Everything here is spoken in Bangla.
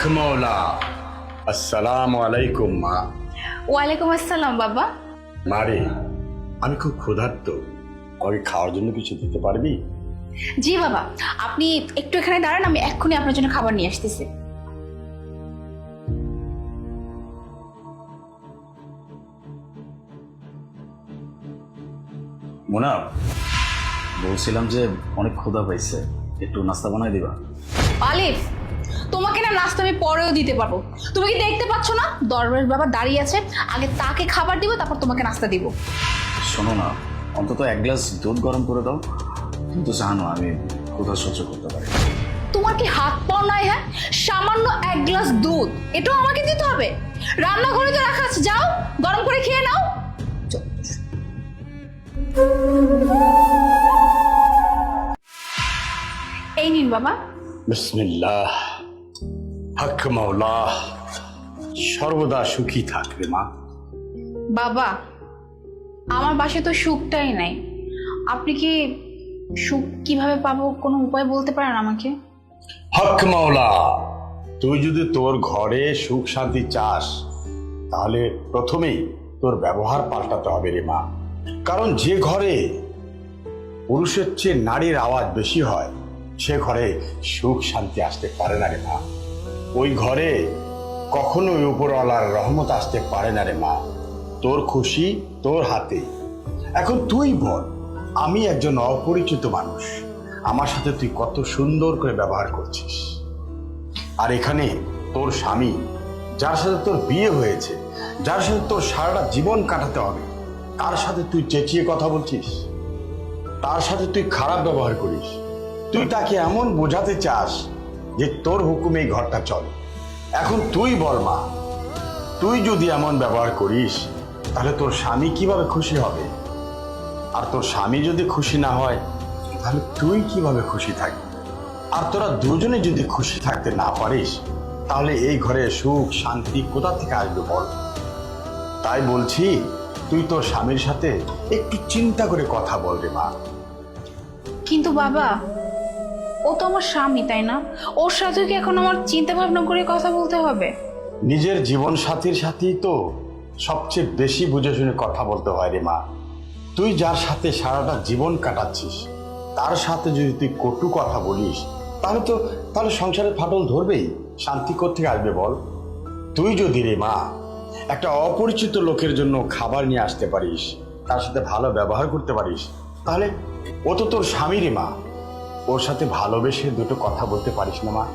হক মৌলা। আসসালামু আলাইকুম মা। ওয়ালাইকুম আসসালাম বাবা। মারে, আমি খুব ক্ষুধার্ত, আমাকে খাওয়ার জন্য কিছু দিতে পারবি? জি বাবা, আপনি একটু এখানে দাঁড়ান, আমি এক্ষুনি আপনার জন্য খাবার নিয়ে আসতেছি। মোনা, বলছিলাম যে অনেক ক্ষুধা পাইছে, একটু নাস্তা বানাই দিবা? আলিফ, তোমাকে না নাস্তা আমি পরেও দিতে পারবো। তুমি কি দেখতে পাচ্ছ না দরবারের বাবা দাঁড়িয়ে আছে? আগে তাকে খাবার দিব, তারপর তোমাকে নাস্তা দিব। শোনো না, অন্তত এক গ্লাস দুধ গরম করে দাও। তুমি তো জানো আমি ক্ষুধা সহ্য করতে পারি। তোমার কি হাত পাও নাই? হ্যাঁ, সামান্য এক গ্লাস দুধ এটাও আমাকে দিতে হবে? রান্নাঘরে তো রাখা আছে, যাও গরম করে খেয়ে নাও। এই নিন বাবা। বিসমিল্লাহ। হক মৌলা, সর্বদা সুখী থাকবে মা। বাবা, আমার বাসায় তো সুখটাই নাই। আপনি কি সুখ কিভাবে পাবো কোনো উপায় বলতে পারেন আমাকে? হক মৌলা, তুই যদি তোর ঘরে সুখ শান্তি চাস, তাহলে প্রথমেই তোর ব্যবহার পাল্টাতে হবে রে মা। কারণ যে ঘরে পুরুষের চেয়ে নারীর আওয়াজ বেশি হয়, সে ঘরে সুখ শান্তি আসতে পারে না রে মা। ওই ঘরে কখনোই উপরওয়ালার রহমত আসতে পারে না রে মা। তোর খুশি তোর হাতে। এখন তুই বল, আমি একজন অপরিচিত মানুষ, আমার সাথে তুই কত সুন্দর করে ব্যবহার করছিস, আর এখানে তোর স্বামী, যার সাথে তোর বিয়ে হয়েছে, যার সাথে তোর সারাটা জীবন কাটাতে হবে, তার সাথে তুই চেঁচিয়ে কথা বলছিস, তার সাথে তুই খারাপ ব্যবহার করিস। তুই তাকে এমন বোঝাতে চাস যে তোর হুকুমে এই ঘরটা চলে। এখন তুই বল মা, তুই যদি এমন ব্যবহার করিস, তাহলে তোর স্বামী কিভাবে খুশি হবে? আর তোর স্বামী যদি খুশি না হয়, তাহলে তুই কিভাবে খুশি থাকবি? আর তোরা দুজনে যদি খুশি থাকতে না পারিস, তাহলে এই ঘরে সুখ শান্তি কোথা থেকে আসবে বল? তাই বলছি, তুই তোর স্বামীর সাথে একটু চিন্তা করে কথা বল রে মা। কিন্তু বাবা, ও তো আমার স্বামী, তাই না? ওর সাথে কি এখন আমার চিন্তা ভাবনা করে কথা বলতে হবে? নিজের জীবন সাথীর সাথেই তো সবচেয়ে বেশি বুঝে শুনে কথা বলতে হয় রে মা। তুই যার সাথে সারাটা জীবন কাটাচ্ছিস, তার সাথে যদি তুই কটু কথা বলিস, তাহলে সংসারে ফাটল ধরবেই। শান্তি কোত্থেকে আসবে বল? তুই যদি রে মা একটা অপরিচিত লোকের জন্য খাবার নিয়ে আসতে পারিস, তার সাথে ভালো ব্যবহার করতে পারিস, তাহলে ও তো তোর স্বামী রে মা। ওর সাথে ভালোবেসে দুটো কথা বলতে পারিস না মা?